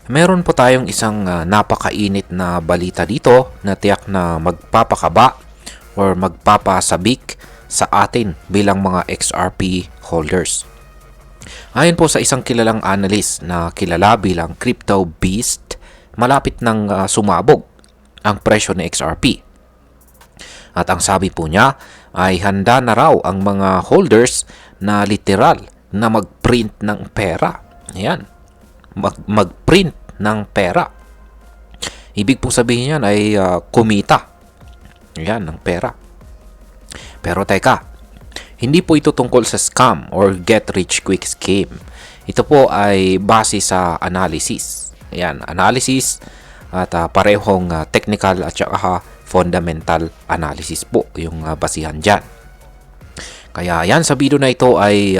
Meron po tayong isang napakainit na balita dito na tiyak na magpapakaba or magpapasabik sa atin bilang mga XRP holders. Ayon po sa isang kilalang analyst na kilala bilang Crypto Beast, malapit nang sumabog ang presyo ng XRP. At ang sabi po niya ay handa na raw ang mga holders na literal na mag-print ng pera. Ayan, mag-print ng pera. Ibig po sabihin yan ay kumita. Ayan, ng pera. Pero teka, hindi po ito tungkol sa scam or get rich quick scheme. Ito po ay base sa analysis. Ayan, analysis at parehong technical at saka fundamental analysis po yung basihan dyan. Kaya yan, sa video na ito ay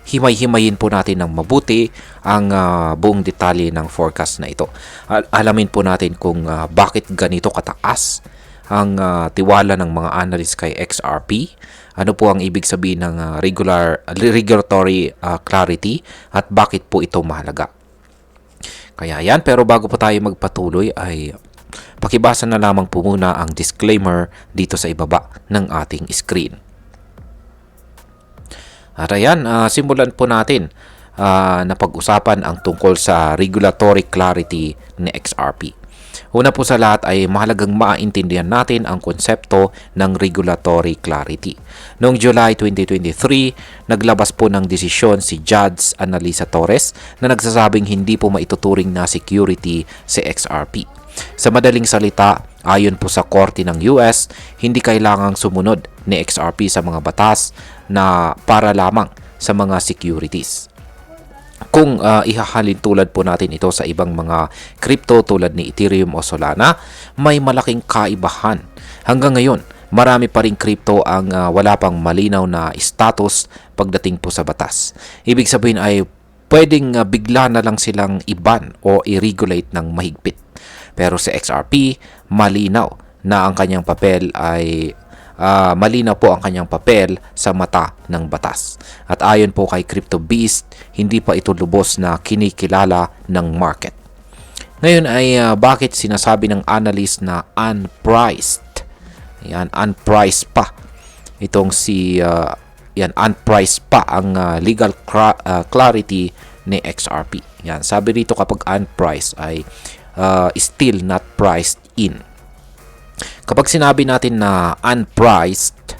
himay-himayin po natin ng mabuti ang buong detalye ng forecast na ito. Alamin po natin kung bakit ganito kataas ang tiwala ng mga analyst kay XRP. Ano po ang ibig sabihin ng regulatory clarity at bakit po ito mahalaga. Kaya yan, pero bago po tayo magpatuloy ay pakibasa na lamang po muna ang disclaimer dito sa ibaba ng ating screen. At ayan, simulan po natin na pag-usapan ang tungkol sa regulatory clarity ni XRP. Una po sa lahat ay mahalagang maintindihan natin ang konsepto ng regulatory clarity. Noong July 2023, naglabas po ng desisyon si Judge Annalisa Torres na nagsasabing hindi po maituturing na security si XRP. Sa madaling salita, ayon po sa korte ng US, hindi kailangang sumunod ni XRP sa mga batas na para lamang sa mga securities. Kung ihahalin tulad po natin ito sa ibang mga crypto tulad ni Ethereum o Solana, may malaking kaibahan. Hanggang ngayon, marami pa ring crypto ang wala pang malinaw na status pagdating po sa batas. Ibig sabihin ay pwedeng bigla na lang silang iban o i-regulate ng mahigpit. Pero sa XRP, malinaw na ang kanyang papel ay malinaw po ang kanyang papel sa mata ng batas. At ayon po kay Crypto Beast, hindi pa ito lubos na kinikilala ng market. Ngayon ay bakit sinasabi ng analyst na unpriced? Yan, unpriced pa. Itong unpriced pa ang legal clarity ni XRP. Yan, sabi dito kapag unpriced ay still not priced in. Kapag sinabi natin na unpriced,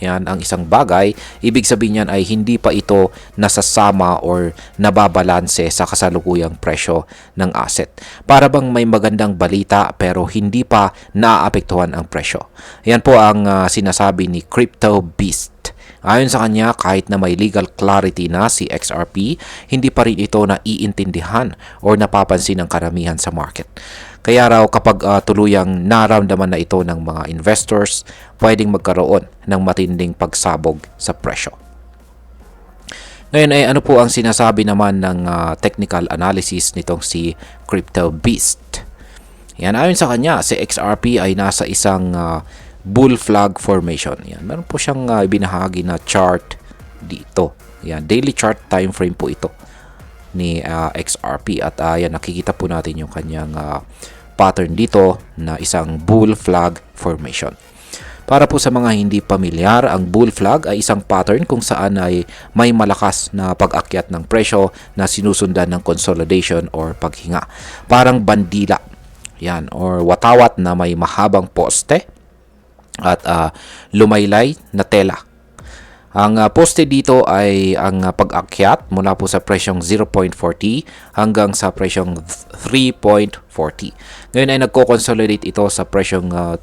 yan ang isang bagay, ibig sabihin niyan ay hindi pa ito nasasama or nababalanse sa kasalukuyang presyo ng asset. Para bang may magandang balita pero hindi pa naaapektuhan ang presyo. Yan po ang sinasabi ni Crypto Beast. Ayon sa kanya, kahit na may legal clarity na si XRP, hindi pa rin ito naiintindihan or napapansin ng karamihan sa market. Kaya raw kapag tuluyang naramdaman na ito ng mga investors, pwedeng magkaroon ng matinding pagsabog sa presyo. Ngayon ay ano po ang sinasabi naman ng technical analysis nitong si Crypto Beast? Yan, ayon sa kanya, si XRP ay nasa isang bull flag formation. Yan, meron po siyang ibinahagi na chart dito. Yan, daily chart time frame po ito ni XRP at yan, nakikita po natin yung kanyang pattern dito na isang bull flag formation. Para po sa mga hindi pamilyar, ang bull flag ay isang pattern kung saan ay may malakas na pag-akyat ng presyo na sinusundan ng consolidation or paghinga. Parang bandila. Yan, or watawat na may mahabang poste at lumaylay na tela. Ang poste dito ay ang pag-akyat mula po sa presyong 0.40 hanggang sa presyong 3.40. Ngayon ay nagko-consolidate ito sa presyong $2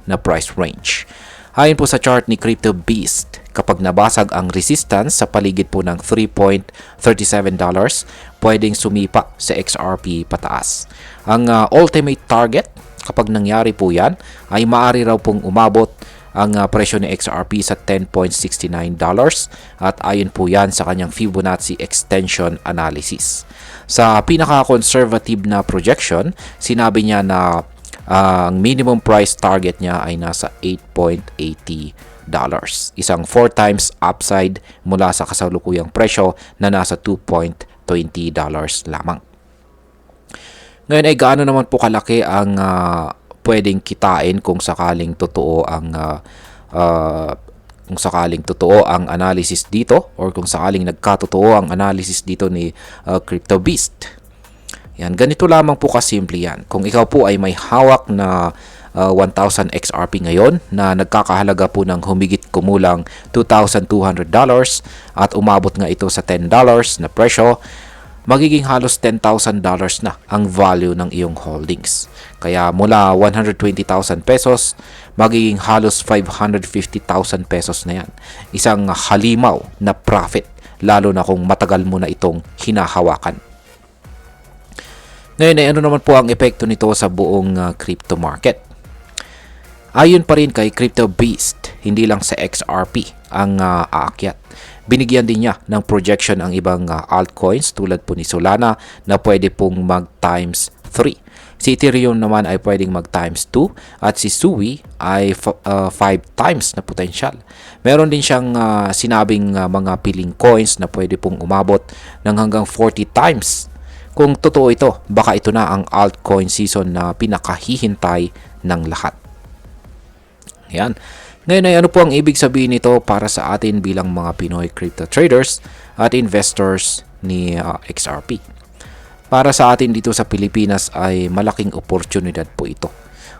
na price range. Ayon po sa chart ni Crypto Beast, kapag nabasag ang resistance sa paligid po ng $3.37, pwedeng sumipa sa XRP pataas. Ang ultimate target, kapag nangyari po yan, ay maaari raw pong umabot ang presyo ni XRP sa $10.69 at ayon po yan sa kanyang Fibonacci extension analysis. Sa pinaka-conservative na projection, sinabi niya na ang minimum price target niya ay nasa $8.80. Isang 4 times upside mula sa kasalukuyang presyo na nasa $2.20 lamang. Ngayon ay gaano naman po kalaki ang pwedeng kitain kung sakaling totoo ang analysis dito, or kung sakaling nagkatotoo ang analysis dito ni CryptoBeast. Yan, ganito lamang po kasimple yan. Kung ikaw po ay may hawak na 1,000 XRP ngayon na nagkakahalaga po ng humigit kumulang $2,200 at umabot nga ito sa $10 na presyo, magiging halos $10,000 na ang value ng iyong holdings. Kaya mula 120,000 pesos, magiging halos 550,000 pesos na yan. Isang halimaw na profit, lalo na kung matagal mo na itong hinahawakan. Ngayon ay ano naman po ang epekto nito sa buong crypto market? Ayon pa rin kay CryptoBeast, hindi lang sa XRP ang aakyat. Binigyan din niya ng projection ang ibang altcoins tulad po ni Solana na pwede pong mag times 3. Si Ethereum naman ay pwedeng mag times 2 at si Sui ay 5 times na potential. Meron din siyang sinabing mga piling coins na pwede pong umabot ng hanggang 40 times. Kung totoo ito, baka ito na ang altcoin season na pinakahihintay ng lahat. Yan. Ngayon ay ano po ang ibig sabihin nito para sa atin bilang mga Pinoy crypto traders at investors ni XRP? Para sa atin dito sa Pilipinas ay malaking oportunidad po ito.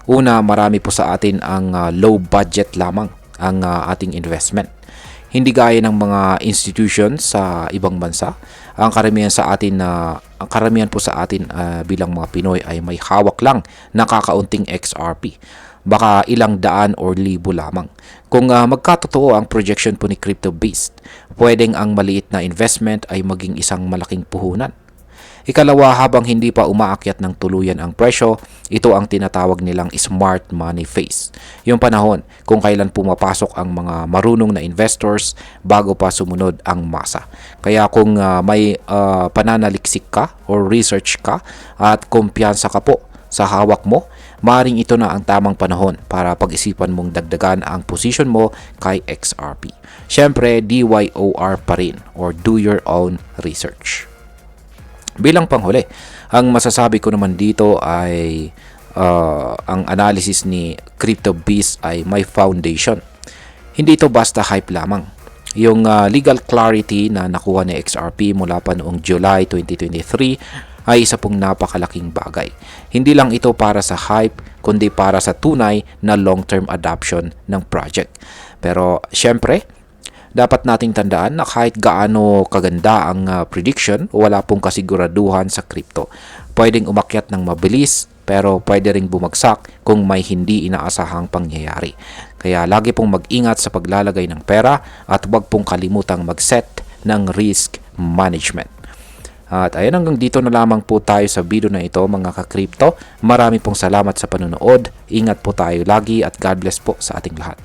Una, marami po sa atin ang low budget lamang ang ating investment. Hindi gaya ng mga institutions sa ibang bansa. Ang karamihan po sa atin bilang mga Pinoy ay may hawak lang na kakaunting XRP. Baka ilang daan or libo lamang. Kung magkatotoo ang projection po ni CryptoBeast, pwedeng ang maliit na investment ay maging isang malaking puhunan. Ikalawa, habang hindi pa umaakyat ng tuluyan ang presyo, ito ang tinatawag nilang smart money phase. Yung panahon kung kailan pumapasok ang mga marunong na investors bago pa sumunod ang masa. Kaya kung may pananaliksik ka or research ka at kumpiyansa ka po sa hawak mo, maring ito na ang tamang panahon para pag-isipan mong dagdagan ang position mo kay XRP. Siyempre, DYOR pa rin, or do your own research. Bilang panghuli, ang masasabi ko naman dito ay ang analysis ni CryptoBeast ay may foundation. Hindi ito basta hype lamang. Yung legal clarity na nakuha ni XRP mula pa noong July 2023 ay isa pong napakalaking bagay. Hindi lang ito para sa hype, kundi para sa tunay na long-term adoption ng project. Pero syempre, dapat nating tandaan na kahit gaano kaganda ang prediction, wala pong kasiguraduhan sa crypto. Pwedeng umakyat ng mabilis, pero pwede ring bumagsak kung may hindi inaasahang pangyayari. Kaya lagi pong mag-ingat sa paglalagay ng pera at huwag pong kalimutang mag-set ng risk management. At ayun, hanggang dito na lamang po tayo sa video na ito mga ka-crypto. Marami pong salamat sa panonood. Ingat po tayo lagi at God bless po sa ating lahat.